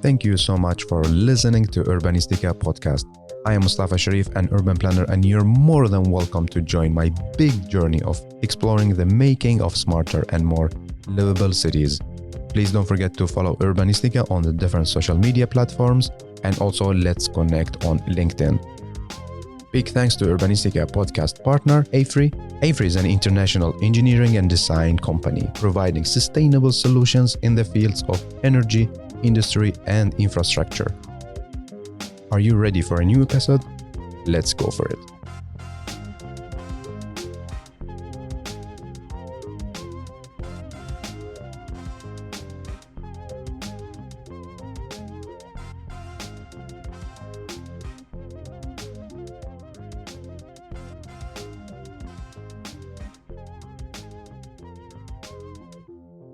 Thank you so much for listening to Urbanistica podcast. I am Mustafa Sharif, an urban planner, and you're more than welcome to join my big journey of exploring the making of smarter and more livable cities. Please don't forget to follow Urbanistica on the different social media platforms, and also let's connect on LinkedIn. Big thanks to Urbanistica podcast partner, AFRI. AFRI is an international engineering and design company providing sustainable solutions in the fields of energy, industry, and infrastructure. Are you ready for a new episode? Let's go for it.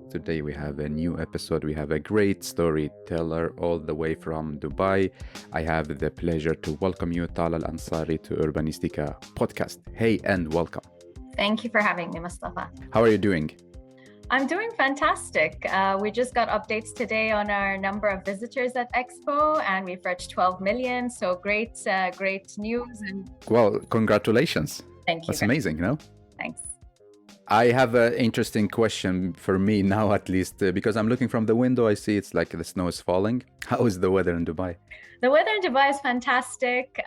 Today we have a new episode. We have a great storyteller all the way from Dubai. I have the pleasure to welcome you, Tala Al Ansari, to Urbanistica podcast. Hey, and welcome. Thank you for having me, Mustafa. How are you doing? I'm doing fantastic. We just got updates today on our number of visitors at Expo, and we've reached 12 million. So great news. And well, congratulations. Thank you. That's amazing, no? Thanks. I have an interesting question for me now, at least, because I'm looking from the window. I see it's like the snow is falling. How is the weather in Dubai? The weather in Dubai is fantastic.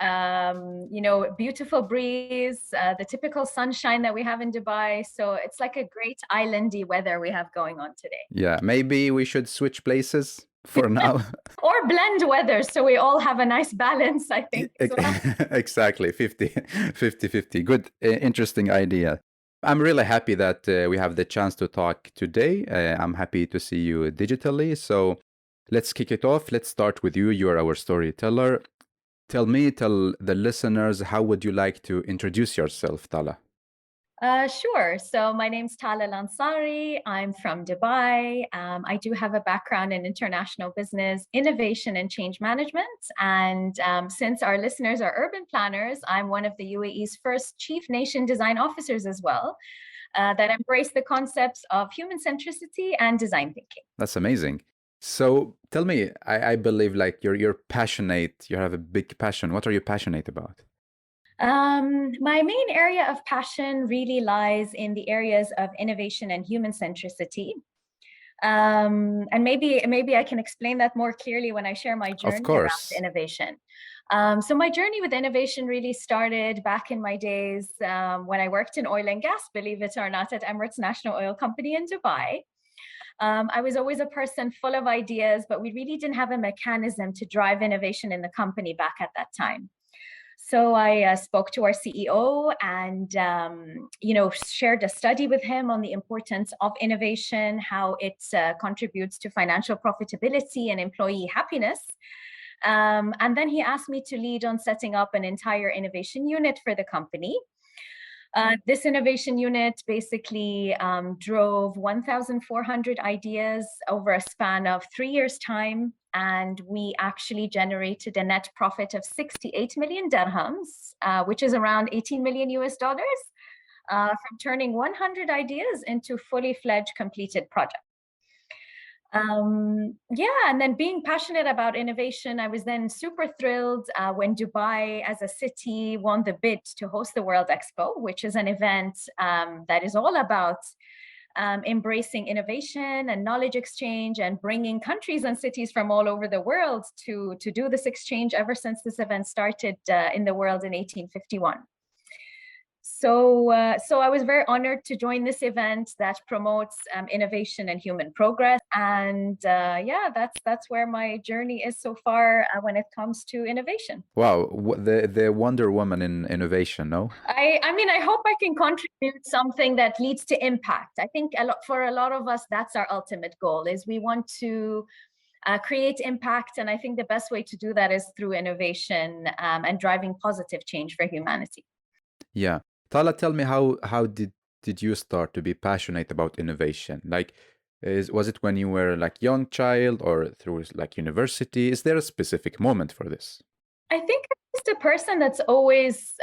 Beautiful breeze, the typical sunshine that we have in Dubai. So it's like a great islandy weather we have going on today. Yeah, maybe we should switch places for now. Or blend weather so we all have a nice balance, I think. Exactly, 50-50. Good, interesting idea. I'm really happy that we have the chance to talk today. I'm happy to see you digitally. So let's kick it off. Let's start with you. You're our storyteller. Tell the listeners, how would you like to introduce yourself, Tala? Sure. So my name's Tala Al Ansari. I'm from Dubai. I do have a background in international business, innovation, and change management. And since our listeners are urban planners, I'm one of the UAE's first chief nation design officers as well, that embrace the concepts of human centricity and design thinking. That's amazing. So tell me, I believe like you're passionate. You have a big passion. What are you passionate about? My main area of passion really lies in the areas of innovation and human centricity. And maybe I can explain that more clearly when I share my journey around innovation. So my journey with innovation really started back in my days when I worked in oil and gas, believe it or not, at Emirates National Oil Company in Dubai. I was always a person full of ideas, but we really didn't have a mechanism to drive innovation in the company back at that time. So I spoke to our CEO and, shared a study with him on the importance of innovation, how it contributes to financial profitability and employee happiness. And then he asked me to lead on setting up an entire innovation unit for the company. This innovation unit basically drove 1,400 ideas over a span of 3 years' time. And we actually generated a net profit of 68 million dirhams, which is around 18 million US dollars, from turning 100 ideas into fully fledged completed projects. And then being passionate about innovation, I was then super thrilled when Dubai as a city won the bid to host the World Expo, which is an event that is all about embracing innovation and knowledge exchange and bringing countries and cities from all over the world to do this exchange ever since this event started in the world in 1851. So I was very honored to join this event that promotes innovation and human progress. And that's where my journey is so far when it comes to innovation. Wow, the Wonder Woman in innovation, no? I hope I can contribute something that leads to impact. I think for a lot of us, that's our ultimate goal, is we want to create impact. And I think the best way to do that is through innovation and driving positive change for humanity. Yeah. Tala, tell me, how did you start to be passionate about innovation? Like, was it when you were like young child or through like university? Is there a specific moment for this? I think I'm just a person that's always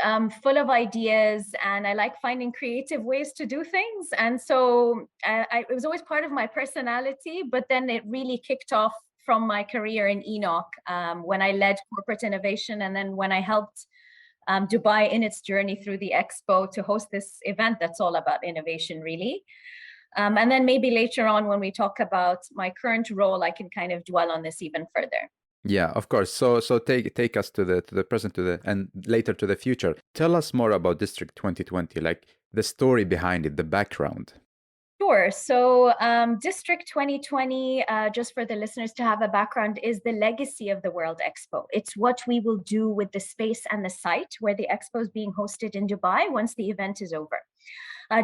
full of ideas, and I like finding creative ways to do things. And so it was always part of my personality, but then it really kicked off from my career in ENOC, when I led corporate innovation, and then when I helped Dubai in its journey through the Expo to host this event that's all about innovation, really. And then maybe later on, when we talk about my current role, I can kind of dwell on this even further. Yeah, of course. So take us to the present, and later to the future. Tell us more about District 2020, like the story behind it, the background. Sure. So District 2020, just for the listeners to have a background, is the legacy of the World Expo. It's what we will do with the space and the site where the Expo is being hosted in Dubai once the event is over.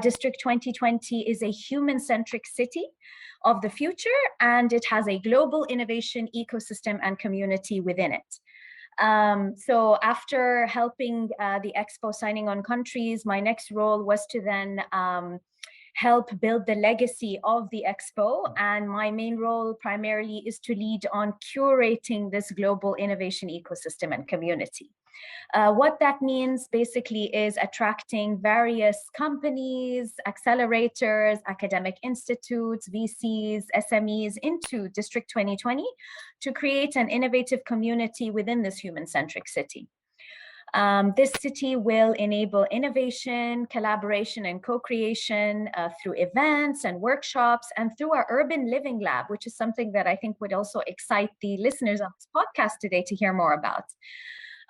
District 2020 is a human-centric city of the future, and it has a global innovation ecosystem and community within it. So after helping the Expo signing on countries, my next role was to then help build the legacy of the Expo. And my main role primarily is to lead on curating this global innovation ecosystem and community. What that means basically is attracting various companies, accelerators, academic institutes, VCs, SMEs into District 2020 to create an innovative community within this human-centric city. This city will enable innovation, collaboration, and co-creation through events and workshops, and through our urban living lab, which is something that I think would also excite the listeners of this podcast today to hear more about.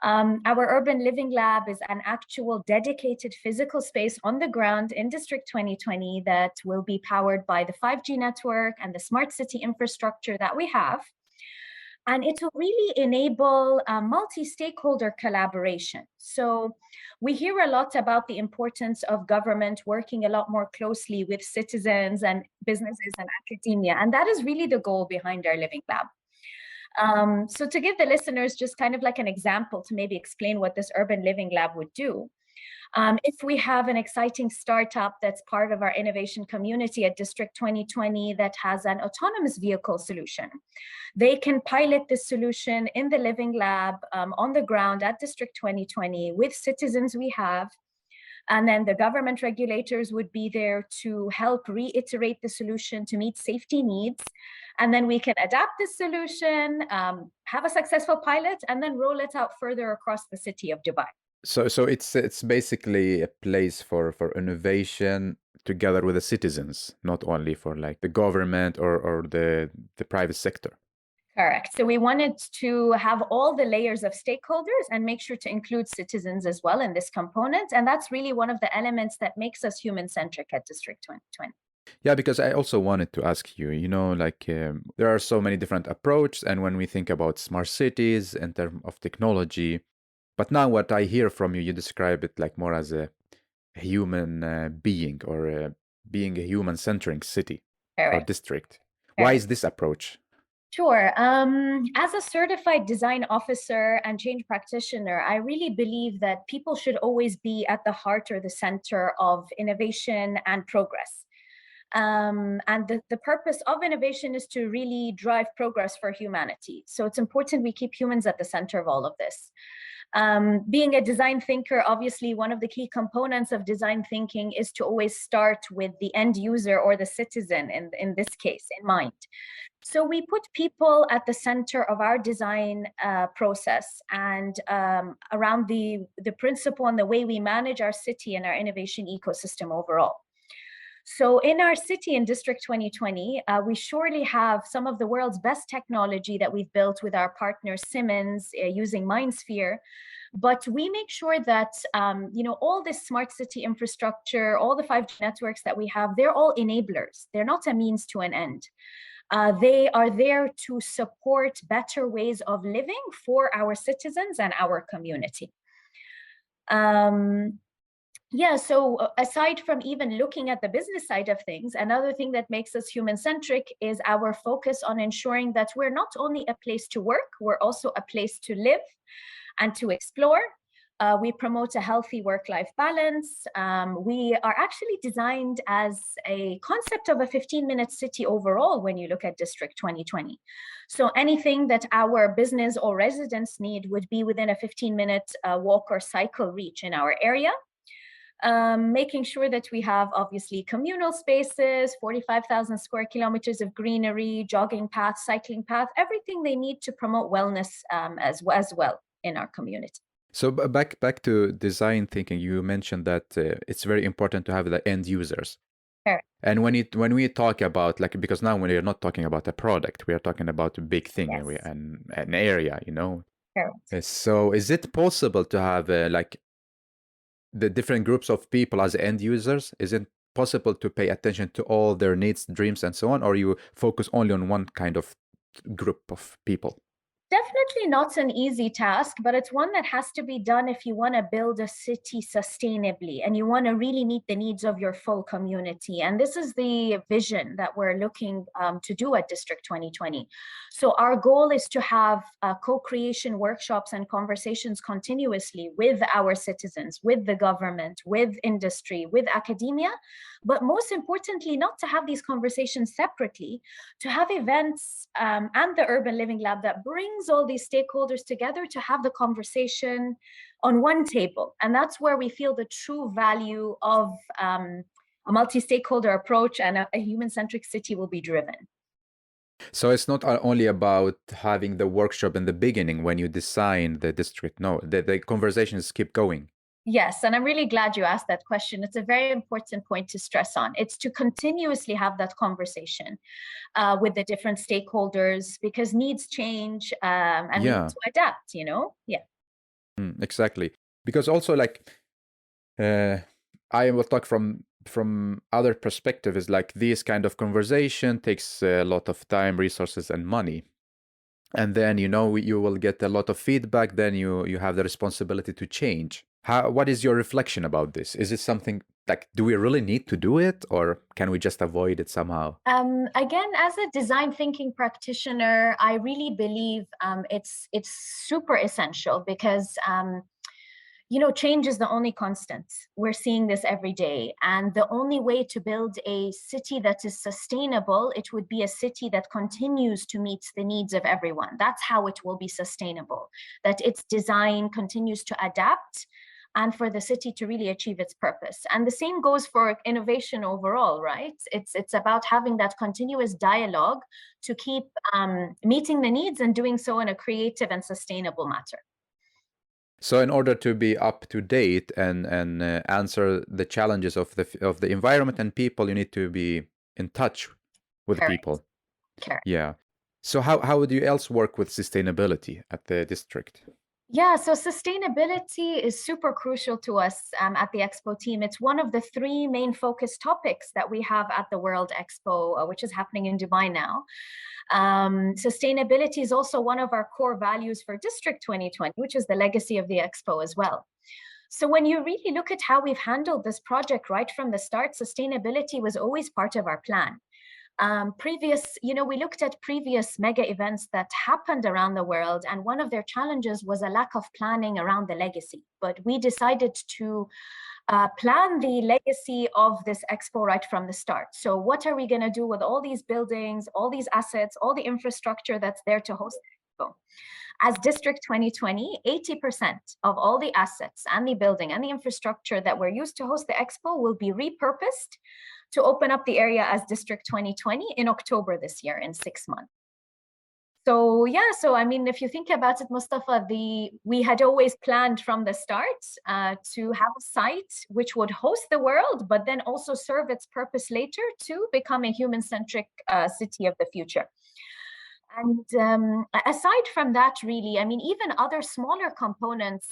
Our urban living lab is an actual dedicated physical space on the ground in District 2020 that will be powered by the 5G network and the smart city infrastructure that we have. And it will really enable multi-stakeholder collaboration. So we hear a lot about the importance of government working a lot more closely with citizens and businesses and academia. And that is really the goal behind our living lab. So to give the listeners just kind of like an example to maybe explain what this urban living lab would do. If we have an exciting startup that's part of our innovation community at District 2020 that has an autonomous vehicle solution, they can pilot this solution in the living lab on the ground at District 2020 with citizens we have. And then the government regulators would be there to help reiterate the solution to meet safety needs. And then we can adapt this solution, have a successful pilot, and then roll it out further across the city of Dubai. So it's basically a place for innovation together with the citizens, not only for like the government or the private sector. Correct. So we wanted to have all the layers of stakeholders and make sure to include citizens as well in this component. And that's really one of the elements that makes us human-centric at District 2020. Yeah, because I also wanted to ask you, like there are so many different approaches. And when we think about smart cities in terms of technology, but now what I hear from you, you describe it like more as a human being or being a human-centric city or district. Why is this approach? Sure. As a certified design officer and change practitioner, I really believe that people should always be at the heart or the center of innovation and progress. And the purpose of innovation is to really drive progress for humanity. So it's important we keep humans at the center of all of this. Being a design thinker, obviously, one of the key components of design thinking is to always start with the end user or the citizen, in this case, in mind. So we put people at the center of our design process and around the principle and the way we manage our city and our innovation ecosystem overall. So in our city in District 2020, we surely have some of the world's best technology that we've built with our partner Siemens using MindSphere. But we make sure that all this smart city infrastructure, all the 5G networks that we have, they're all enablers. They're not a means to an end. They are there to support better ways of living for our citizens and our community. Yeah, so aside from even looking at the business side of things, another thing that makes us human-centric is our focus on ensuring that we're not only a place to work, we're also a place to live and to explore. We promote a healthy work-life balance. We are actually designed as a concept of a 15-minute city overall when you look at District 2020. So anything that our business or residents need would be within a 15-minute walk or cycle reach in our area. making sure that we have obviously communal spaces, 45,000 square kilometers of greenery, jogging paths, cycling paths, everything they need to promote wellness as well in our community. So back to design thinking, you mentioned that it's very important to have the end users. Sure. And when we talk about, like, because now we are not talking about a product, we are talking about a big thing, Yes. and an area, you know. Sure. So is it possible to have like the different groups of people as end users? Is it possible to pay attention to all their needs, dreams, and so on, or you focus only on one kind of group of people? Definitely not an easy task, but it's one that has to be done if you want to build a city sustainably and you want to really meet the needs of your full community. And this is the vision that we're looking to do at District 2020. So our goal is to have co-creation workshops and conversations continuously with our citizens, with the government, with industry, with academia, but most importantly, not to have these conversations separately, to have events and the Urban Living Lab that brings all these stakeholders together to have the conversation on one table. And that's where we feel the true value of a multi-stakeholder approach and a human-centric city will be driven. So it's not only about having the workshop in the beginning when you design the district. No, the conversations keep going. Yes, and I'm really glad you asked that question. It's a very important point to stress on. It's to continuously have that conversation with the different stakeholders because needs change and we need to adapt, you know? Yeah. Exactly. Because also, like, I will talk from other perspective, is like this kind of conversation takes a lot of time, resources, and money. And then, you know, you will get a lot of feedback, then you have the responsibility to change. What is your reflection about this? Is it something like, do we really need to do it, or can we just avoid it somehow? Again, as a design thinking practitioner, I really believe it's super essential because you know, change is the only constant. We're seeing this every day. And the only way to build a city that is sustainable, it would be a city that continues to meet the needs of everyone. That's how it will be sustainable, that its design continues to adapt and for the city to really achieve its purpose. And the same goes for innovation overall, right? It's about having that continuous dialogue to keep meeting the needs and doing so in a creative and sustainable manner. So in order to be up to date and answer the challenges of the environment and people, you need to be in touch with Correct. people. Correct. Yeah. So how would you else work with sustainability at the district? Yeah, so sustainability is super crucial to us at the Expo team. It's one of the three main focus topics that we have at the World Expo, which is happening in Dubai now. Sustainability is also one of our core values for District 2020, which is the legacy of the Expo as well. So when you really look at how we've handled this project right from the start, sustainability was always part of our plan. We looked at previous mega events that happened around the world, and one of their challenges was a lack of planning around the legacy. But we decided to plan the legacy of this expo right from the start. So what are we going to do with all these buildings, all these assets, all the infrastructure that's there to host the expo? As District 2020, 80% of all the assets and the building and the infrastructure that were used to host the expo will be repurposed to open up the area as District 2020 in October this year, in 6 months. So yeah, so I mean, if you think about it, Mustafa, we had always planned from the start to have a site which would host the world, but then also serve its purpose later to become a human-centric city of the future. And aside from that, really, I mean, even other smaller components,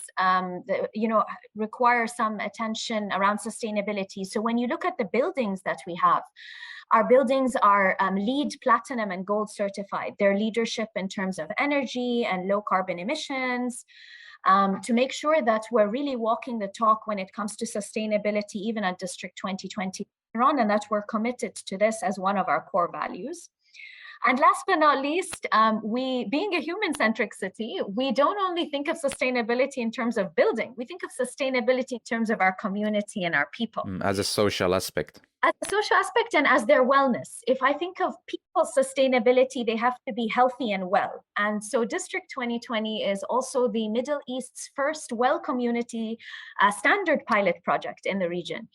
require some attention around sustainability. So when you look at the buildings that we have, our buildings are LEED Platinum and Gold certified. Their leadership in terms of energy and low carbon emissions, to make sure that we're really walking the talk when it comes to sustainability, even at District 2020, and that we're committed to this as one of our core values. And last but not least, we, being a human-centric city, we don't only think of sustainability in terms of building, we think of sustainability in terms of our community and our people. As a social aspect. As a social aspect and as their wellness. If I think of people's sustainability, they have to be healthy and well. And so District 2020 is also the Middle East's first well community standard pilot project in the region.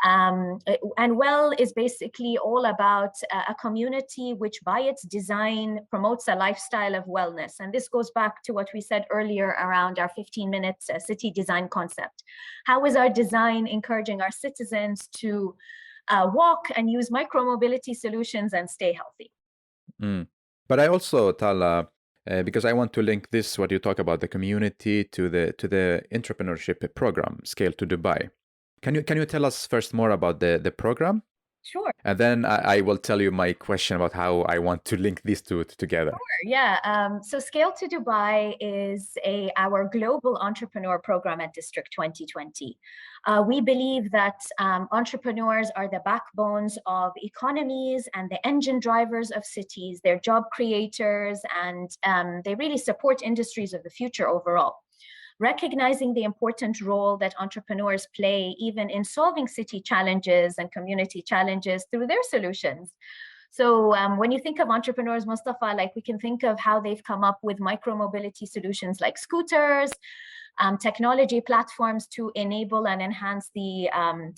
And well is basically all about a community which by its design promotes a lifestyle of wellness. And this goes back to what we said earlier around our 15-minute city design concept. How is our design encouraging our citizens to walk and use micro-mobility solutions and stay healthy? But I also, Tala, because I want to link this, what you talk about the community, to the entrepreneurship program, Scale to Dubai. Can you tell us first more about the program? Sure. And then I will tell you my question about how I want to link these two together. Sure, yeah. So Scale to Dubai is our global entrepreneur program at District 2020. We believe that entrepreneurs are the backbones of economies and the engine drivers of cities. They're job creators, and they really support industries of the future overall. Recognizing the important role that entrepreneurs play even in solving city challenges and community challenges through their solutions. So when you think of entrepreneurs, Mustafa, like we can think of how they've come up with micro-mobility solutions like scooters, technology platforms to enable and enhance the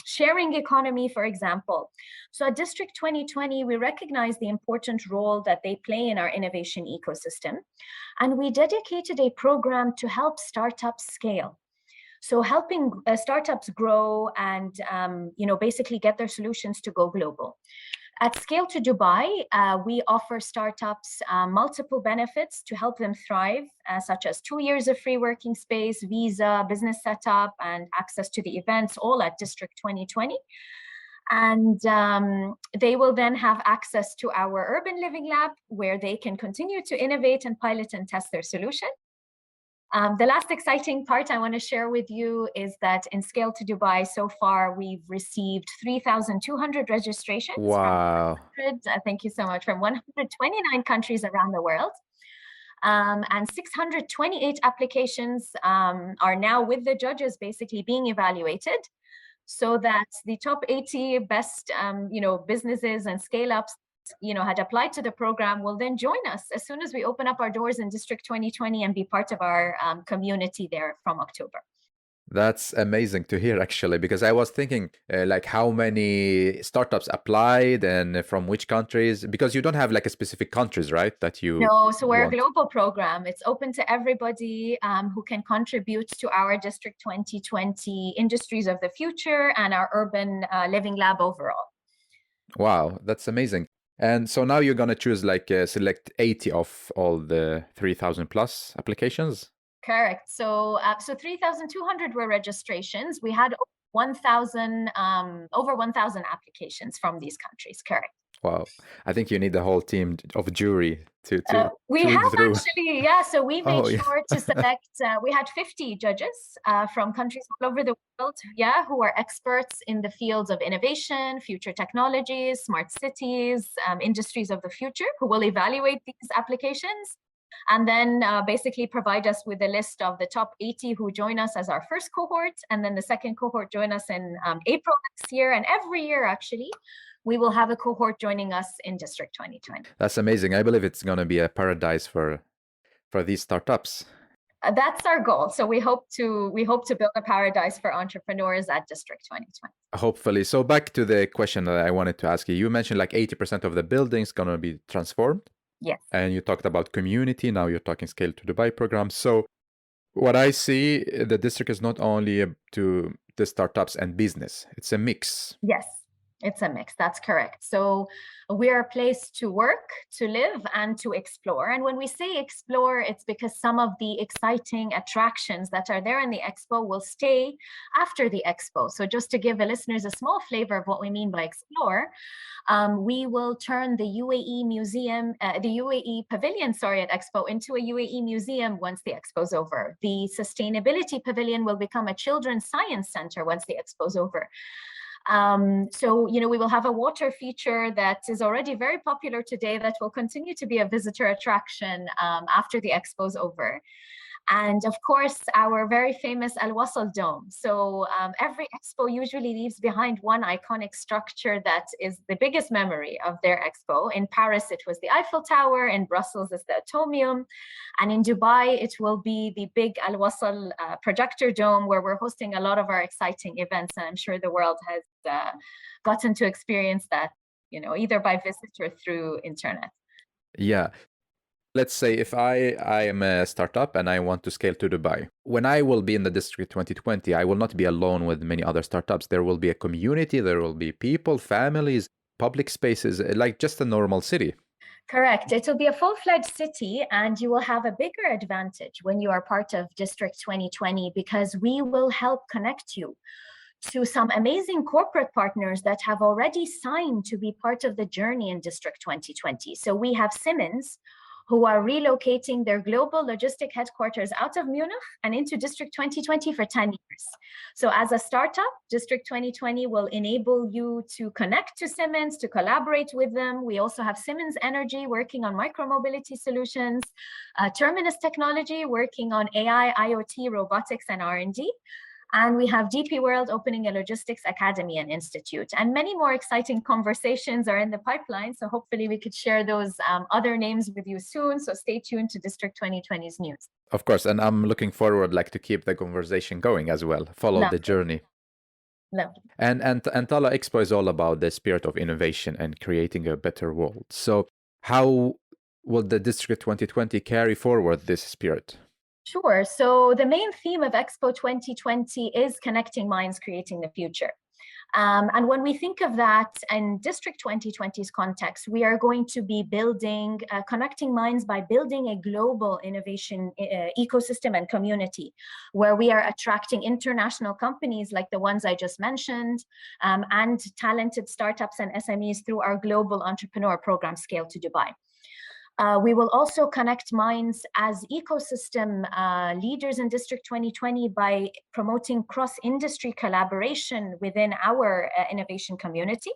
sharing economy, for example. So at District 2020, we recognize the important role that they play in our innovation ecosystem. And we dedicated a program to help startups scale. So helping startups grow and basically get their solutions to go global. At Scale to Dubai, we offer startups multiple benefits to help them thrive, such as 2 years of free working space, visa, business setup, and access to the events, all at District 2020. And they will then have access to our urban living lab, where they can continue to innovate and pilot and test their solution. The last exciting part I want to share with you is that in Scale to Dubai, so far, we've received 3,200 registrations. Wow. Thank you so much. From 129 countries around the world. And 628 applications are now with the judges basically being evaluated, so that the top 80 best businesses and scale-ups had applied to the program will then join us as soon as we open up our doors in District 2020 and be part of our community there from October. That's amazing to hear, actually, because I was thinking like how many startups applied and from which countries, because you don't have like a specific countries, right? That you No, so we're a global program. It's open to everybody who can contribute to our District 2020 industries of the future and our urban living lab overall. Wow, that's amazing. And so now you're going to choose like select 80 of all the 3,000 plus applications? Correct. So 3,200 were registrations. We had over 1,000 applications from these countries. Correct. Wow. I think you need the whole team of jury to we have through. Actually, yeah. So we made sure to select, we had 50 judges from countries all over the world, who are experts in the fields of innovation, future technologies, smart cities, industries of the future, who will evaluate these applications. And then basically provide us with a list of the top 80 who join us as our first cohort. And then the second cohort join us in April next year. And every year, actually, we will have a cohort joining us in District 2020. That's amazing. I believe it's going to be a paradise for these startups. That's our goal. So we hope to build a paradise for entrepreneurs at District 2020. Hopefully. So back to the question that I wanted to ask you. You mentioned like 80% of the buildings going to be transformed. Yes. And you talked about community. Now you're talking Scale to Dubai program. So what I see, the district is not only to the startups and business. It's a mix. Yes. It's a mix. That's correct. So we're a place to work, to live, and to explore. And when we say explore, it's because some of the exciting attractions that are there in the Expo will stay after the Expo. So just to give the listeners a small flavor of what we mean by explore, we will turn the UAE museum, the UAE pavilion, at Expo into a UAE museum once the Expo's over. The sustainability pavilion will become a children's science center once the Expo's over. So, we will have a water feature that is already very popular today that will continue to be a visitor attraction after the expo is over. And of course, our very famous Al Wasl Dome. So every expo usually leaves behind one iconic structure that is the biggest memory of their expo. In Paris, it was the Eiffel Tower. In Brussels, it's the Atomium. And in Dubai, it will be the big Al Wasl projector dome, where we're hosting a lot of our exciting events. And I'm sure the world has gotten to experience that, either by visit or through internet. Yeah. Let's say if I am a startup and I want to scale to Dubai, when I will be in the District 2020, I will not be alone with many other startups. There will be a community, there will be people, families, public spaces, like just a normal city. Correct. It will be a full-fledged city, and you will have a bigger advantage when you are part of District 2020, because we will help connect you to some amazing corporate partners that have already signed to be part of the journey in District 2020. So we have Siemens, who are relocating their global logistic headquarters out of Munich and into District 2020 for 10 years. So as a startup, District 2020 will enable you to connect to Siemens, to collaborate with them. We also have Siemens Energy working on micromobility solutions, Terminus Technology working on AI, IoT, robotics, and R&D. And we have DP World opening a logistics academy and institute, and many more exciting conversations are in the pipeline. So hopefully we could share those other names with you soon. So stay tuned to District 2020's news. Of course, and I'm looking forward to keep the conversation going as well. Follow the journey. Lovely. And Tala Expo is all about the spirit of innovation and creating a better world. So how will the District 2020 carry forward this spirit? Sure. So the main theme of Expo 2020 is connecting minds, creating the future. And when we think of that in District 2020's context, we are going to be building, connecting minds by building a global innovation ecosystem and community, where we are attracting international companies like the ones I just mentioned, and talented startups and SMEs through our global entrepreneur program, Scale to Dubai. We will also connect minds as ecosystem leaders in District 2020 by promoting cross-industry collaboration within our innovation community.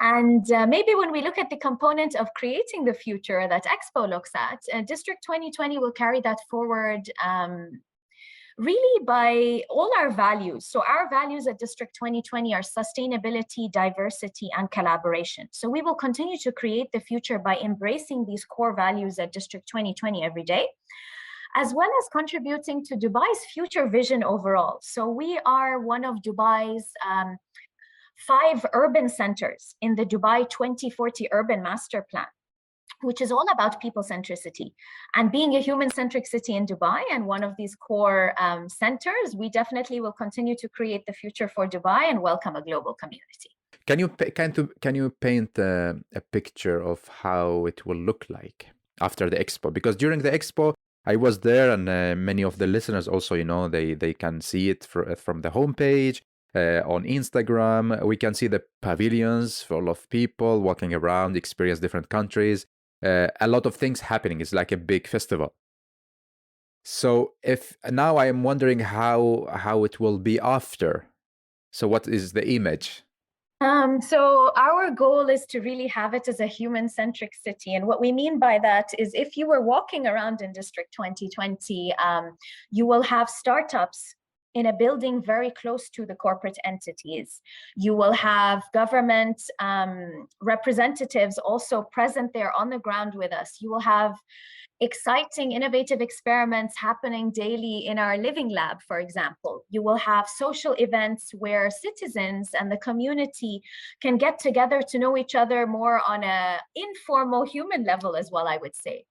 And maybe when we look at the component of creating the future that Expo looks at, District 2020 will carry that forward really by all our values. So our values at District 2020 are sustainability, diversity, and collaboration. So we will continue to create the future by embracing these core values at District 2020 every day, as well as contributing to Dubai's future vision overall. So we are one of Dubai's 5 urban centers in the Dubai 2040 Urban Master Plan, which is all about people centricity and being a human-centric city in Dubai. And one of these core centers, we definitely will continue to create the future for Dubai and welcome a global community. Can you paint a picture of how it will look like after the expo? Because during the expo, I was there, and many of the listeners also, they can see it from the homepage. On Instagram, we can see the pavilions full of people walking around, experience different countries. A lot of things happening. It's like a big festival. So if now I am wondering how it will be after. So what is the image? So our goal is to really have it as a human-centric city. And what we mean by that is, if you were walking around in District 2020, you will have startups in a building very close to the corporate entities. You will have government representatives also present there on the ground with us. You will have exciting, innovative experiments happening daily in our living lab, for example. You will have social events where citizens and the community can get together to know each other more on an informal human level as well, I would say.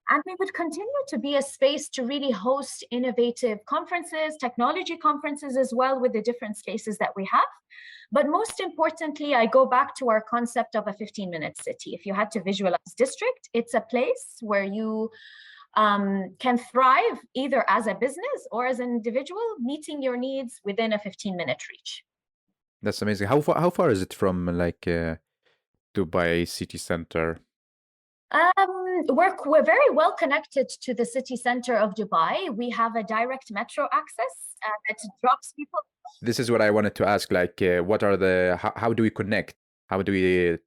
And we would continue to be a space to really host innovative conferences, technology conferences as well, with the different spaces that we have. But most importantly, I go back to our concept of a 15-minute city. If you had to visualize District, it's a place where you can thrive either as a business or as an individual, meeting your needs within a 15-minute reach. That's amazing. How far is it from Dubai city center? We're very well connected to the city center of Dubai. We have a direct metro access that drops people this is what I wanted to ask. Like, what are how do we connect? How do we?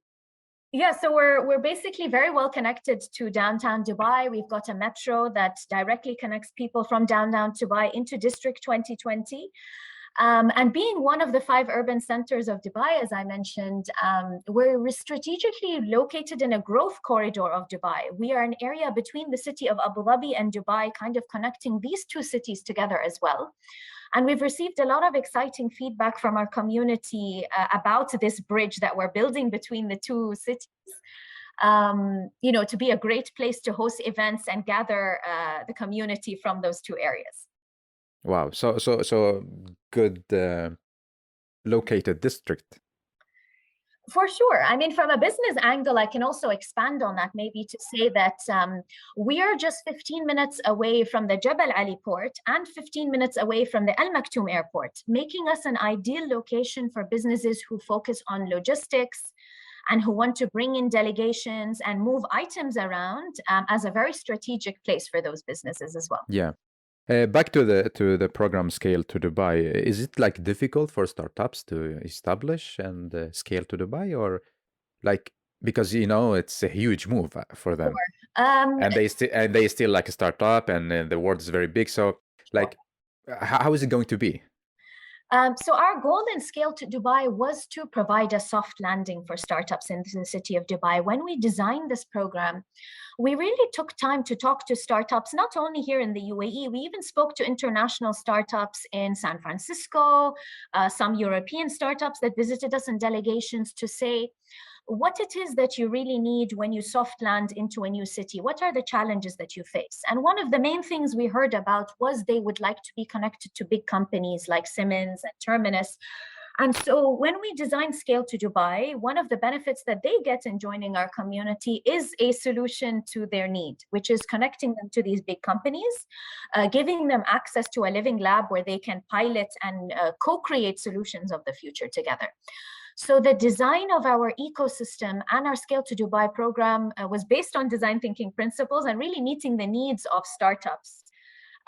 Yeah, so we're basically very well connected to downtown Dubai. We've got a metro that directly connects people from downtown Dubai into District 2020. And being one of the 5 urban centers of Dubai, as I mentioned, we're strategically located in a growth corridor of Dubai. We are an area between the city of Abu Dhabi and Dubai, kind of connecting these 2 cities together as well. And we've received a lot of exciting feedback from our community about this bridge that we're building between the 2 cities. To be a great place to host events and gather the community from those 2 areas. Wow, so good located district. For sure. I mean, from a business angle, I can also expand on that, maybe to say that we are just 15 minutes away from the Jebel Ali port and 15 minutes away from the Al Maktoum airport, making us an ideal location for businesses who focus on logistics and who want to bring in delegations and move items around, as a very strategic place for those businesses as well. Yeah. Back to the program Scale to Dubai, is it like difficult for startups to establish and scale to Dubai, or like, because it's a huge move for them, and they still like a startup, and the world is very big. So like, how is it going to be? So our goal in Scale to Dubai was to provide a soft landing for startups in the city of Dubai. When we designed this program, we really took time to talk to startups, not only here in the UAE, we even spoke to international startups in San Francisco, some European startups that visited us in delegations to say, what it is that you really need when you soft land into a new city. What are the challenges that you face? And one of the main things we heard about was they would like to be connected to big companies like Siemens and Terminus. And so when we design Scale to Dubai, one of the benefits that they get in joining our community is a solution to their need, which is connecting them to these big companies, giving them access to a living lab where they can pilot and co-create solutions of the future together. So the design of our ecosystem and our Scale to Dubai program was based on design thinking principles and really meeting the needs of startups,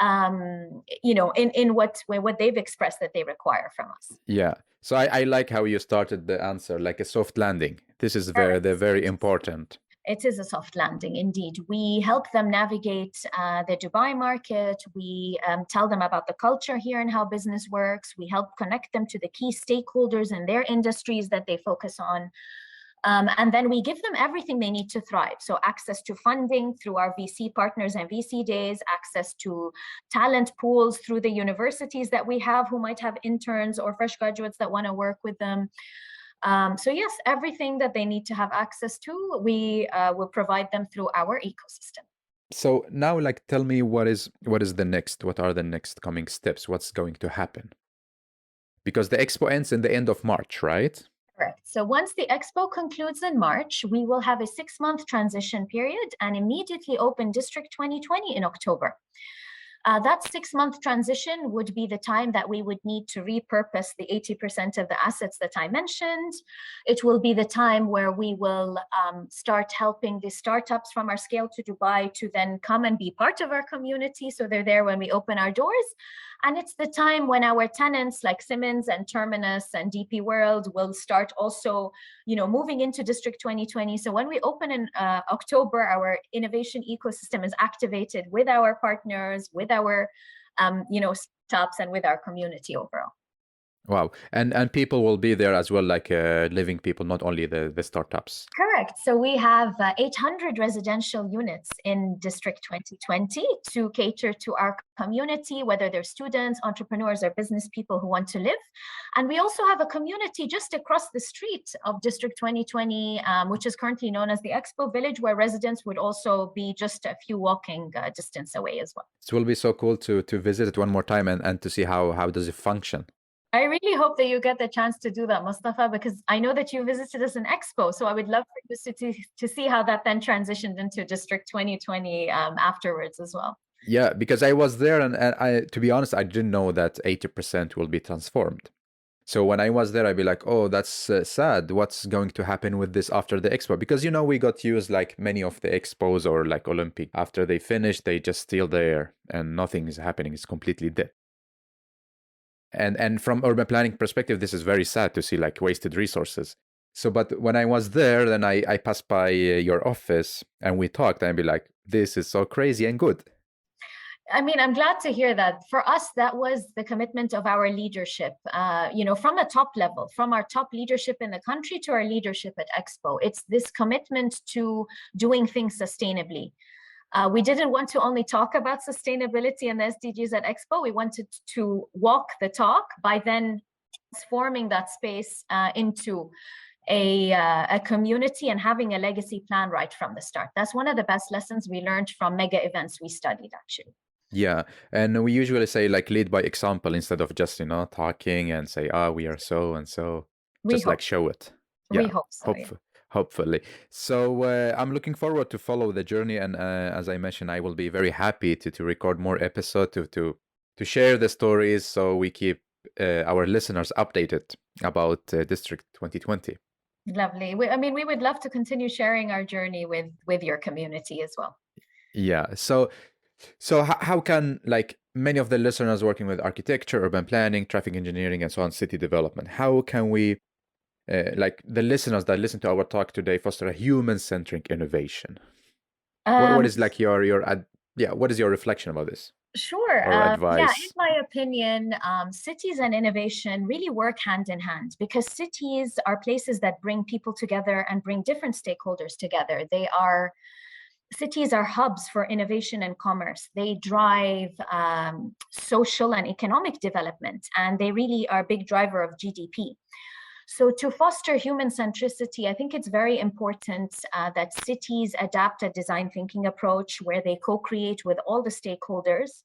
in what they've expressed that they require from us. Yeah. So I like how you started the answer, like a soft landing. This is very important. It is a soft landing, indeed. We help them navigate the Dubai market. We tell them about the culture here and how business works. We help connect them to the key stakeholders in their industries that they focus on. And then we give them everything they need to thrive. So access to funding through our VC partners and VC days, access to talent pools through the universities that we have who might have interns or fresh graduates that want to work with them. So yes, everything that they need to have access to, we will provide them through our ecosystem. So now, like, tell me what is the next? What are the next coming steps? What's going to happen? Because the Expo ends in the end of March, right? Correct. So once the Expo concludes in March, we will have a 6-month transition period and immediately open District 2020 in October. That 6-month transition would be the time that we would need to repurpose the 80% of the assets that I mentioned. It will be the time where we will start helping the startups from our Scale to Dubai to then come and be part of our community. So they're there when we open our doors. And it's the time when our tenants like Siemens and Terminus and DP World will start also, moving into District 2020. So when we open in October, our innovation ecosystem is activated with our partners, with our, startups, and with our community overall. Wow. And people will be there as well, like living people, not only the startups. Correct. So we have 800 residential units in District 2020 to cater to our community, whether they're students, entrepreneurs, or business people who want to live. And we also have a community just across the street of District 2020, which is currently known as the Expo Village, where residents would also be just a few walking distance away as well. It will be so cool to visit it one more time and to see how does it function. I really hope that you get the chance to do that, Mustafa, because I know that you visited us in Expo. So I would love for you to see how that then transitioned into District 2020 afterwards as well. Yeah, because I was there and I, to be honest, I didn't know that 80% will be transformed. So when I was there, I'd be like, oh, that's sad. What's going to happen with this after the Expo? Because, we got used like many of the Expos or like Olympic. After they finish, they just still there and nothing is happening. It's completely dead. And from urban planning perspective, this is very sad to see like wasted resources. So, but when I was there, then I passed by your office and we talked, and I'd be like, this is so crazy and good. I mean, I'm glad to hear that. For us, that was the commitment of our leadership, from a top level, from our top leadership in the country to our leadership at Expo. It's this commitment to doing things sustainably. We didn't want to only talk about sustainability and the SDGs at Expo. We wanted to walk the talk by then transforming that space into a community and having a legacy plan right from the start. That's one of the best lessons we learned from mega events we studied, actually. Yeah, and we usually say like lead by example instead of just talking and say, we are so and so. Just like show it. We hope so. Hopefully. So I'm looking forward to follow the journey, and as I mentioned, I will be very happy to record more episodes to share the stories, so we keep our listeners updated about District 2020. Lovely. We would love to continue sharing our journey with your community as well. Yeah. So how can, like, many of the listeners working with architecture, urban planning, traffic engineering, and so on, city development, how can we, like the listeners that listen to our talk today, foster a human-centric innovation? What is like what is your reflection about this? Sure. Or advice? Yeah, in my opinion, cities and innovation really work hand in hand, because cities are places that bring people together and bring different stakeholders together. Cities are hubs for innovation and commerce. They drive social and economic development, and they really are a big driver of GDP. So to foster human centricity, I think it's very important that cities adapt a design thinking approach where they co-create with all the stakeholders.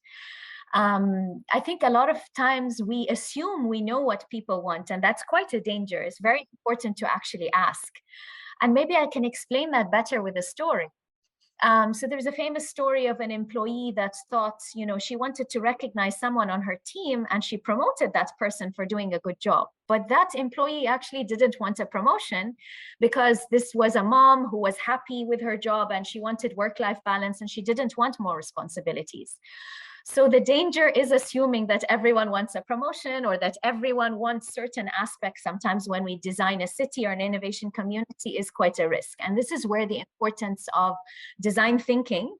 I think a lot of times we assume we know what people want, and that's quite a danger. It's very important to actually ask. And maybe I can explain that better with a story. So there's a famous story of an employee that thought, she wanted to recognize someone on her team, and she promoted that person for doing a good job. But that employee actually didn't want a promotion, because this was a mom who was happy with her job and she wanted work-life balance, and she didn't want more responsibilities. So the danger is assuming that everyone wants a promotion, or that everyone wants certain aspects. Sometimes when we design a city or an innovation community is quite a risk. And this is where the importance of design thinking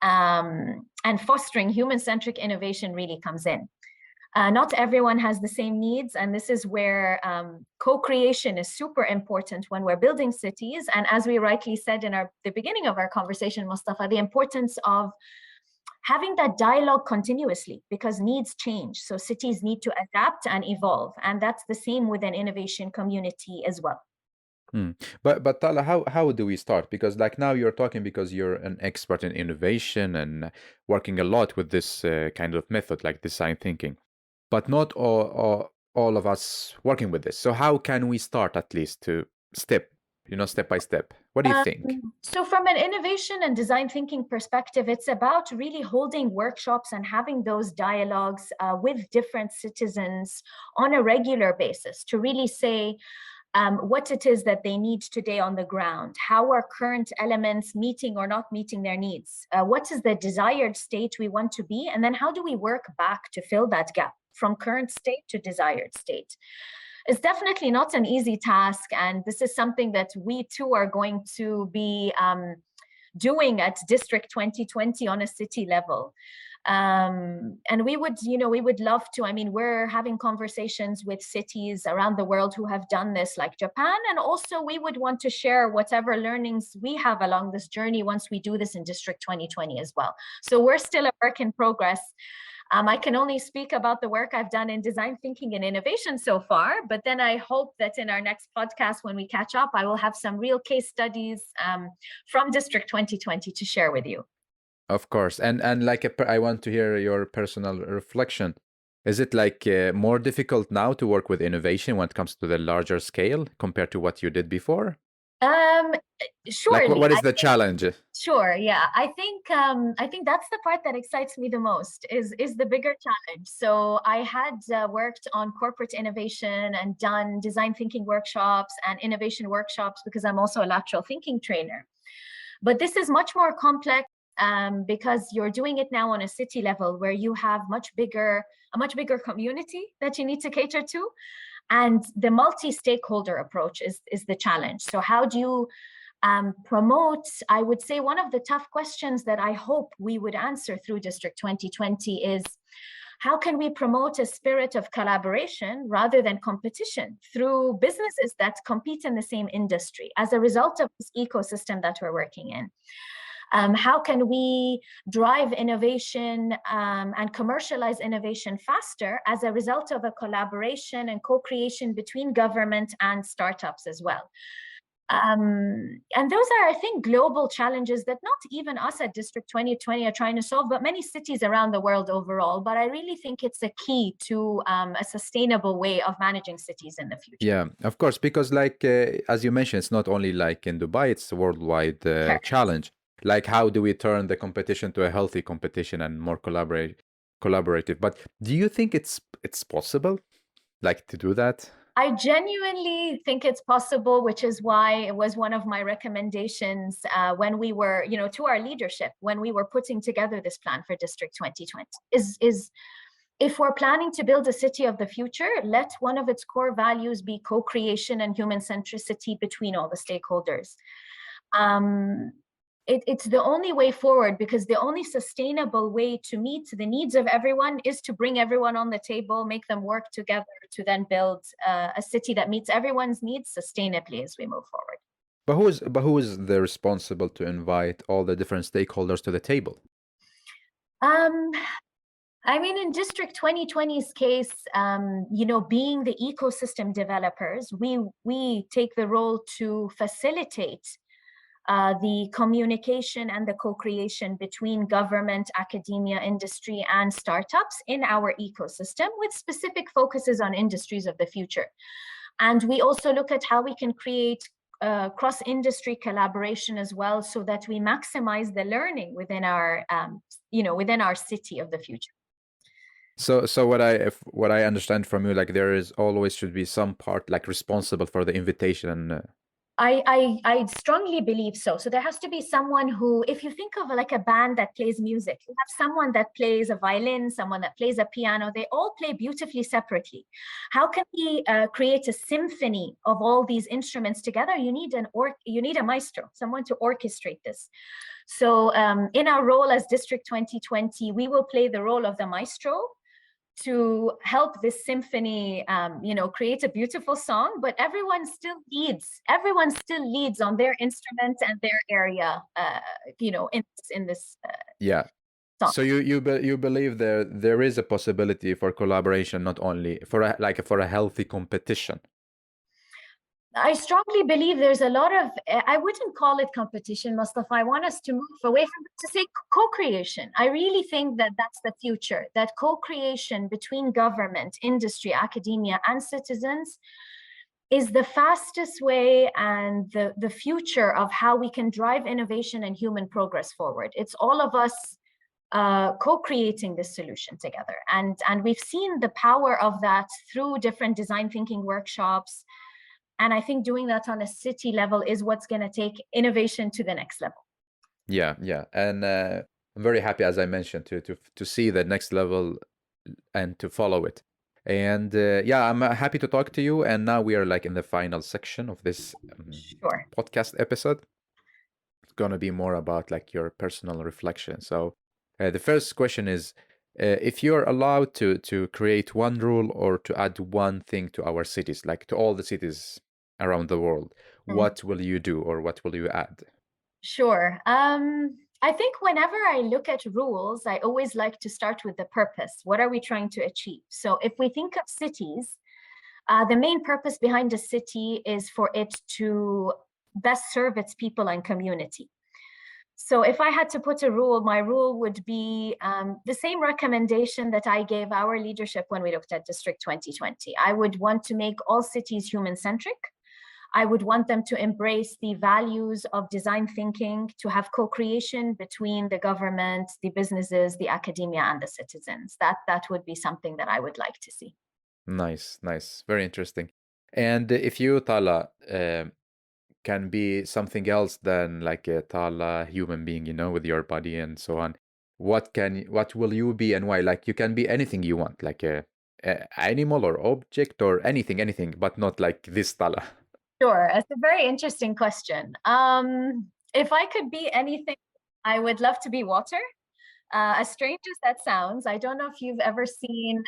and fostering human-centric innovation really comes in. Not everyone has the same needs, and this is where co-creation is super important when we're building cities. And as we rightly said in the beginning of our conversation, Mustafa, the importance of having that dialogue continuously, because needs change. So cities need to adapt and evolve. And that's the same with an innovation community as well. But Tala, how do we start? Because like now you're talking because you're an expert in innovation and working a lot with this kind of method, like design thinking. But not all of us working with this. So how can we start at least to step by step? What do you think? So from an innovation and design thinking perspective, it's about really holding workshops and having those dialogues with different citizens on a regular basis to really say what it is that they need today on the ground. How are current elements meeting or not meeting their needs? What is the desired state we want to be? And then how do we work back to fill that gap from current state to desired state? It's definitely not an easy task, and this is something that we too are going to be doing at District 2020 on a city level. And we would love to. We're having conversations with cities around the world who have done this, like Japan, and also we would want to share whatever learnings we have along this journey once we do this in District 2020 as well. So we're still a work in progress. I can only speak about the work I've done in design thinking and innovation so far, but then I hope that in our next podcast, when we catch up, I will have some real case studies from District 2020 to share with you. Of course. And like I want to hear your personal reflection. Is it like more difficult now to work with innovation when it comes to the larger scale compared to what you did before? Surely. Like, what is the challenge? Sure. Yeah. I think that's the part that excites me the most is the bigger challenge. So I had worked on corporate innovation and done design thinking workshops and innovation workshops because I'm also a lateral thinking trainer. But this is much more complex. because you're doing it now on a city level where you have a much bigger community that you need to cater to. And the multi-stakeholder approach is the challenge. So how do you promote, I would say one of the tough questions that I hope we would answer through District 2020 is, how can we promote a spirit of collaboration rather than competition through businesses that compete in the same industry as a result of this ecosystem that we're working in? How can we drive innovation and commercialize innovation faster as a result of a collaboration and co-creation between government and startups as well? And those are, I think, global challenges that not even us at District 2020 are trying to solve, but many cities around the world overall. But I really think it's a key to a sustainable way of managing cities in the future. Yeah, of course, because like, as you mentioned, it's not only like in Dubai, it's a worldwide challenge. Like, how do we turn the competition to a healthy competition and more collaborative? But do you think it's possible, like, to do that? I genuinely think it's possible, which is why it was one of my recommendations when we were, to our leadership, when we were putting together this plan for District 2020, is if we're planning to build a city of the future, let one of its core values be co-creation and human centricity between all the stakeholders. It's the only way forward, because the only sustainable way to meet the needs of everyone is to bring everyone on the table, make them work together to then build a city that meets everyone's needs sustainably as we move forward. But who is the responsible to invite all the different stakeholders to the table? I mean, in District 2020's case, being the ecosystem developers, we take the role to facilitate the communication and the co-creation between government, academia, industry, and startups in our ecosystem, with specific focuses on industries of the future. And we also look at how we can create cross-industry collaboration as well, so that we maximize the learning within our, within our city of the future. So what I understand from you, like, there is always should be some part like responsible for the invitation. I strongly believe so. So there has to be someone who, if you think of like a band that plays music, you have someone that plays a violin, someone that plays a piano, they all play beautifully separately. How can we create a symphony of all these instruments together? You need a maestro, someone to orchestrate this. So in our role as District 2020, we will play the role of the maestro to help this symphony, create a beautiful song, but everyone still leads on their instrument and their area, in this yeah. song. So you believe there is a possibility for collaboration, not only for a healthy competition. I strongly believe there's a lot of, I wouldn't call it competition, Mustafa. I want us to move away from it to say co-creation. I really think that that's the future, that co-creation between government, industry, academia, and citizens is the fastest way and the future of how we can drive innovation and human progress forward. It's all of us co-creating this solution together. And we've seen the power of that through different design thinking workshops. And I think doing that on a city level is what's going to take innovation to the next level. Yeah. And I'm very happy, as I mentioned, to see the next level and to follow it. And I'm happy to talk to you. And now we are like in the final section of this podcast episode. It's going to be more about like your personal reflection. So the first question is, if you're allowed to create one rule or to add one thing to our cities, like to all the cities around the world, what will you do or what will you add? Sure. I think whenever I look at rules, I always like to start with the purpose. What are we trying to achieve? So if we think of cities, the main purpose behind a city is for it to best serve its people and community. So if I had to put a rule, my rule would be the same recommendation that I gave our leadership when we looked at District 2020. I would want to make all cities human-centric. I would want them to embrace the values of design thinking, to have co-creation between the government, the businesses, the academia, and the citizens. That would be something that I would like to see. Nice. Very interesting. And if you, Tala, can be something else than like a Tala human being, with your body and so on. What will you be and why? Like you can be anything you want, like a animal or object or anything, but not like this Tala. Sure, it's a very interesting question. If I could be anything, I would love to be water. As strange as that sounds, I don't know if you've ever seen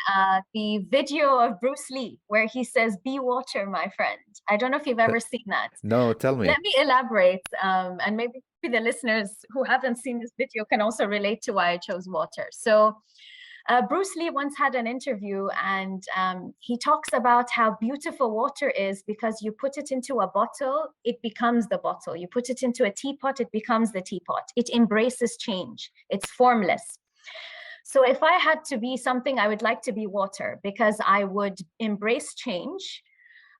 the video of Bruce Lee where he says, "Be water, my friend." I don't know if you've ever seen that. No, tell me. Let me elaborate, and maybe the listeners who haven't seen this video can also relate to why I chose water. So Bruce Lee once had an interview, and he talks about how beautiful water is because you put it into a bottle, it becomes the bottle. You put it into a teapot, it becomes the teapot. It embraces change. It's formless. So if I had to be something, I would like to be water because I would embrace change.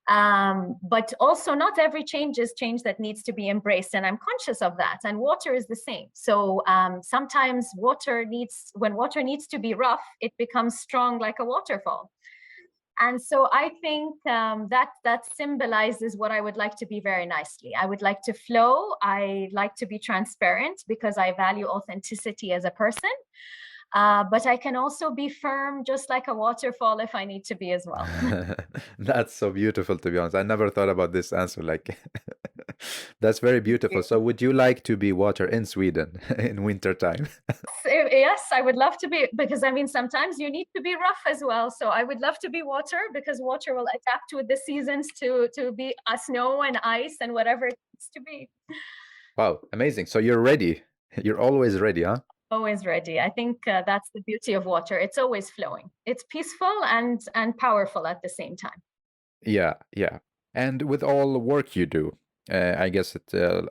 But also not every change is change that needs to be embraced, and I'm conscious of that, and water is the same. So sometimes when water needs to be rough, it becomes strong like a waterfall. And so I think that symbolizes what I would like to be very nicely. I would like to flow. I like to be transparent because I value authenticity as a person. But I can also be firm, just like a waterfall if I need to be as well. That's so beautiful, to be honest. I never thought about this answer. Like, that's very beautiful. So, would you like to be water in Sweden in winter time? Yes, I would love to be, because I mean, sometimes you need to be rough as well. So I would love to be water because water will adapt with the seasons to be snow and ice and whatever it needs to be. Wow, amazing. So you're ready. You're always ready, huh? Always ready. I think that's the beauty of water. It's always flowing. It's peaceful and powerful at the same time. Yeah, yeah. And with all the work you do, I guess it's a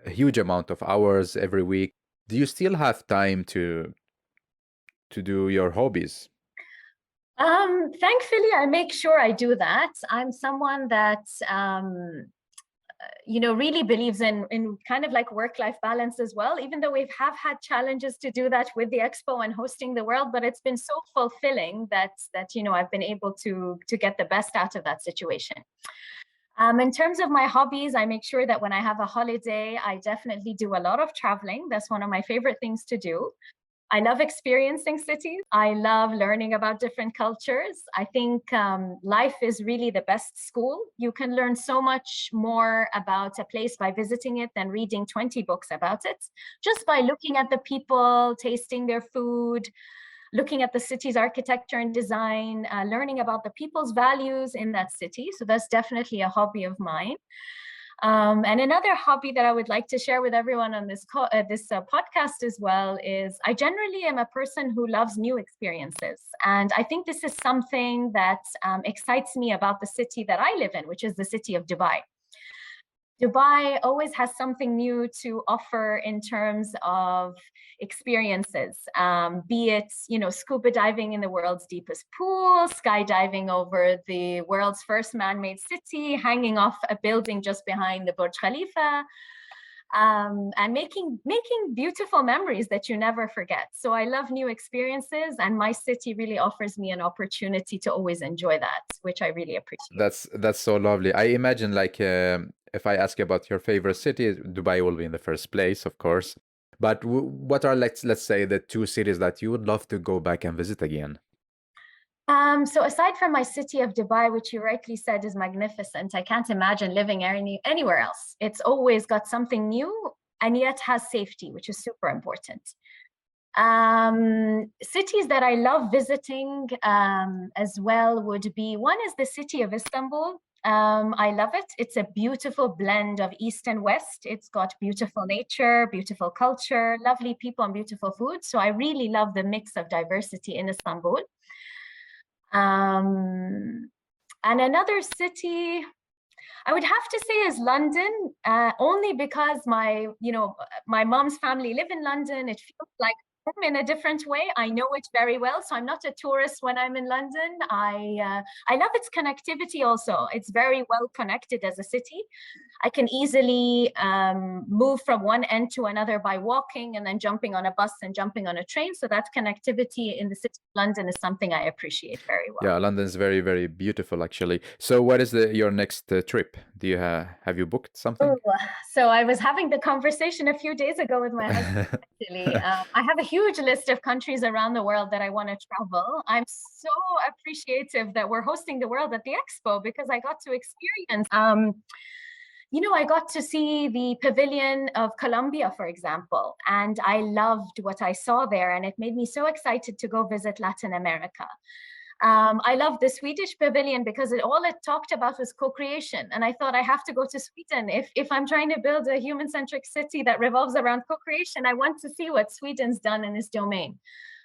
huge amount of hours every week. Do you still have time to do your hobbies? Thankfully, I make sure I do that. I'm someone that really believes in kind of like work-life balance as well, even though we've had challenges to do that with the Expo and hosting the world, but it's been so fulfilling that I've been able to get the best out of that situation. In terms of my hobbies, I make sure that when I have a holiday, I definitely do a lot of traveling. That's one of my favorite things to do. I love experiencing cities. I love learning about different cultures. I think life is really the best school. You can learn so much more about a place by visiting it than reading 20 books about it. Just by looking at the people, tasting their food, looking at the city's architecture and design, learning about the people's values in that city. So that's definitely a hobby of mine. And another hobby that I would like to share with everyone on this podcast as well is I generally am a person who loves new experiences. And I think this is something that excites me about the city that I live in, which is the city of Dubai. Dubai always has something new to offer in terms of experiences, be it, scuba diving in the world's deepest pool, skydiving over the world's first man-made city, hanging off a building just behind the Burj Khalifa, and making beautiful memories that you never forget. So I love new experiences, and my city really offers me an opportunity to always enjoy that, which I really appreciate. That's so lovely. I imagine like if I ask you about your favorite city, Dubai will be in the first place, of course. But what are let's say the two cities that you would love to go back and visit again? So aside from my city of Dubai, which you rightly said is magnificent, I can't imagine living anywhere else. It's always got something new and yet has safety, which is super important. Cities that I love visiting as well would be, one is the city of Istanbul. I love it. It's a beautiful blend of East and West. It's got beautiful nature, beautiful culture, lovely people, and beautiful food. So I really love the mix of diversity in Istanbul. And another city I would have to say is London, only because my mom's family live in London. It feels like in a different way. I know it very well. So I'm not a tourist when I'm in London. I love its connectivity also. It's very well connected as a city. I can easily move from one end to another by walking and then jumping on a bus and jumping on a train. So that connectivity in the city of London is something I appreciate very well. Yeah, London's very, very beautiful, actually. So what is your next trip? Do you have you booked something? Oh, so I was having the conversation a few days ago with my husband, actually. I have a huge list of countries around the world that I want to travel. I'm so appreciative that we're hosting the world at the Expo because I got to experience, I got to see the pavilion of Colombia, for example, and I loved what I saw there, and it made me so excited to go visit Latin America. I love the Swedish pavilion because all it talked about was co-creation. And I thought I have to go to Sweden. If I'm trying to build a human-centric city that revolves around co-creation, I want to see what Sweden's done in this domain.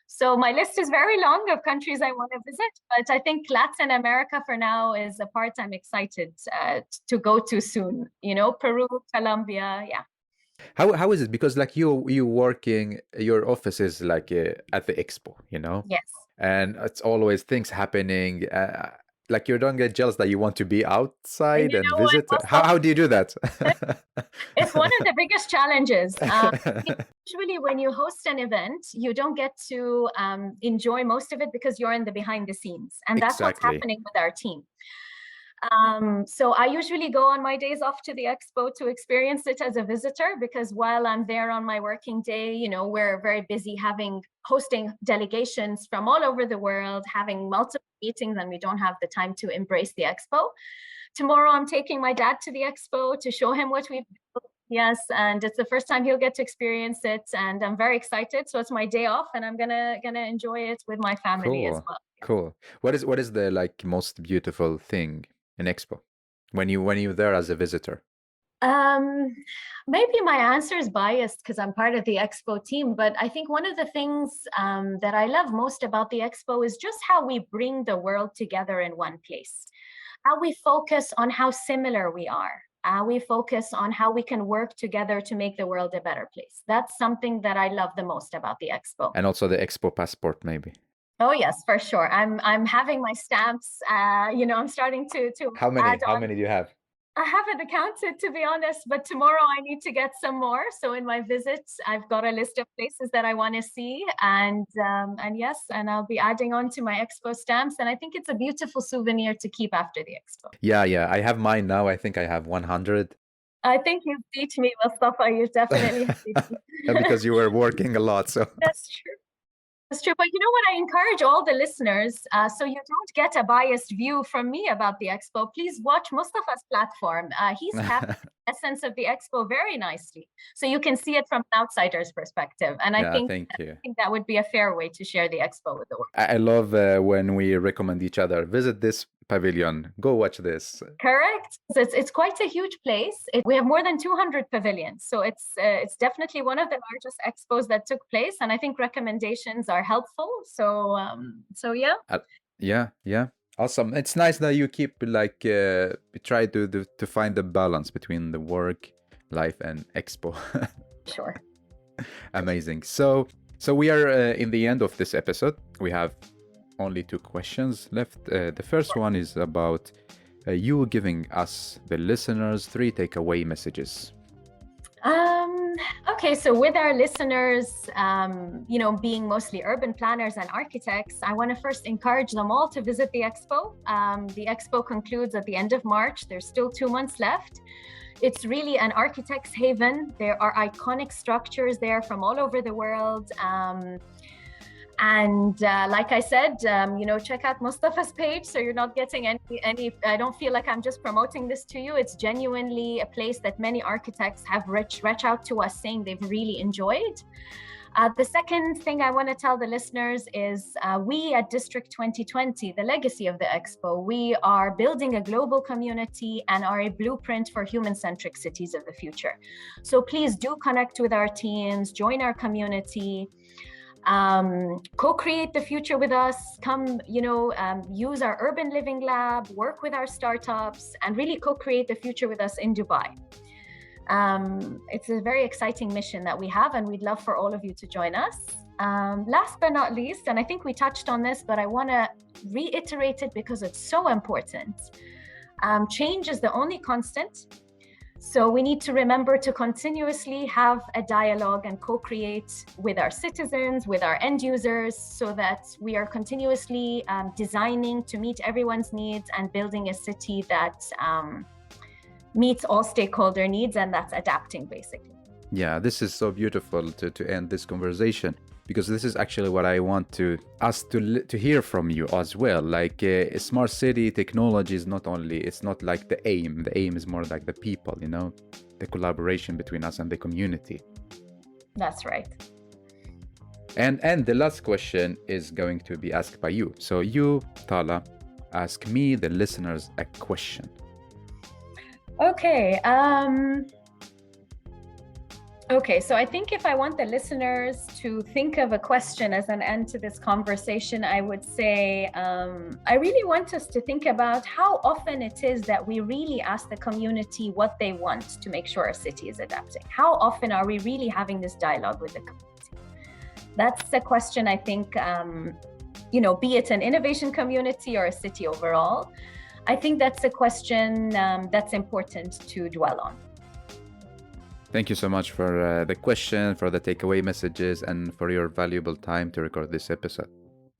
So my list is very long of countries I want to visit, but I think Latin America for now is a part I'm excited to go to soon. Peru, Colombia, yeah. How is it? Because like you working, your office is like at the Expo, Yes. And it's always things happening. Like you don't get jealous that you want to be outside and visit. How do you do that? It's one of the biggest challenges. Usually when you host an event, you don't get to enjoy most of it because you're in the behind the scenes. And that's what's happening with our team. So I usually go on my days off to the Expo to experience it as a visitor, because while I'm there on my working day, we're very busy hosting delegations from all over the world, having multiple meetings, and we don't have the time to embrace the Expo. Tomorrow, I'm taking my dad to the Expo to show him what we've built. Yes, and it's the first time he'll get to experience it, and I'm very excited. So it's my day off, and I'm gonna enjoy it with my family as well. Cool. What is the most beautiful thing in Expo when you're there as a visitor? Maybe my answer is biased because I'm part of the Expo team, but I think one of the things that I love most about the Expo is just how we bring the world together in one place. How we focus on how similar we are. We focus on how we can work together to make the world a better place. That's something that I love the most about the Expo. And also the Expo passport, maybe. Oh yes, for sure. I'm having my stamps. I'm starting to. How many do you have? I haven't counted, to be honest, but tomorrow I need to get some more. So in my visits, I've got a list of places that I want to see, and yes, and I'll be adding on to my Expo stamps. And I think it's a beautiful souvenir to keep after the Expo. Yeah, I have mine now. I think I have 100. I think you beat me, Mustafa. You definitely beat me. Because you were working a lot, so. That's true. That's true. But you know what? I encourage all the listeners, so you don't get a biased view from me about the Expo, please watch Mustafa's platform. He's captured the essence of the Expo very nicely. So you can see it from an outsider's perspective. And I think that would be a fair way to share the Expo with the world. I love when we recommend each other, visit this pavilion, go watch this. Correct. It's quite a huge place. We have more than 200 pavilions, so it's definitely one of the largest expos that took place, and I think recommendations are helpful. So yeah. Yeah, awesome. It's nice that you keep try to find the balance between the work life and Expo. Sure. Amazing. So we are in the end of this episode. We have only 2 questions left. The first one is about you giving us, the listeners, 3 takeaway messages. Okay, so with our listeners, being mostly urban planners and architects, I want to first encourage them all to visit the Expo. The Expo concludes at the end of March. There's still 2 months left. It's really an architect's haven. There are iconic structures there from all over the world. And like I said, check out Mustafa's page so you're not getting any. I don't feel like I'm just promoting this to you. It's genuinely a place that many architects have reached out to us saying they've really enjoyed. The second thing I want to tell the listeners is we at District 2020, the legacy of the Expo, we are building a global community and are a blueprint for human-centric cities of the future. So please do connect with our teams, join our community. Co-create the future with us, come, use our urban living lab, work with our startups, and really co-create the future with us in Dubai. It's a very exciting mission that we have, and we'd love for all of you to join us. Last but not least, and I think we touched on this, but I want to reiterate it because it's so important. Change is the only constant. So we need to remember to continuously have a dialogue and co-create with our citizens, with our end users, so that we are continuously designing to meet everyone's needs and building a city that meets all stakeholder needs, and that's adapting basically. Yeah, this is so beautiful to end this conversation, because this is actually what I want us to hear from you as well. Like a smart city technology is it's not like the aim. The aim is more like the people, the collaboration between us and the community. That's right. And the last question is going to be asked by you. So you, Tala, ask me, the listeners, a question. Okay. Okay, so I think if I want the listeners to think of a question as an end to this conversation, I would say, I really want us to think about how often it is that we really ask the community what they want to make sure our city is adapting. How often are we really having this dialogue with the community? That's a question I think, be it an innovation community or a city overall, I think that's a question that's important to dwell on. Thank you so much for the question, for the takeaway messages, and for your valuable time to record this episode.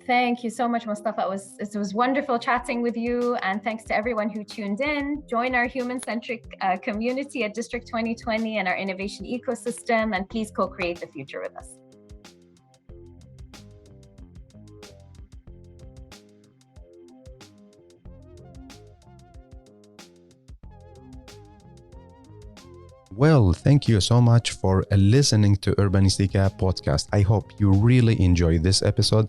Thank you so much, Mustafa. It was wonderful chatting with you, and thanks to everyone who tuned in. Join our human-centric community at District 2020 and our innovation ecosystem, and please co-create the future with us. Well, thank you so much for listening to Urbanistica podcast. I hope you really enjoyed this episode.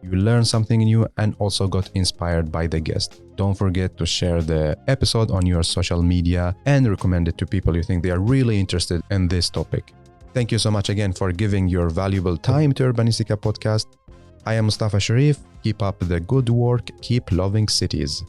You learned something new and also got inspired by the guest. Don't forget to share the episode on your social media and recommend it to people you think they are really interested in this topic. Thank you so much again for giving your valuable time to Urbanistica podcast. I am Mustafa Sharif. Keep up the good work. Keep loving cities.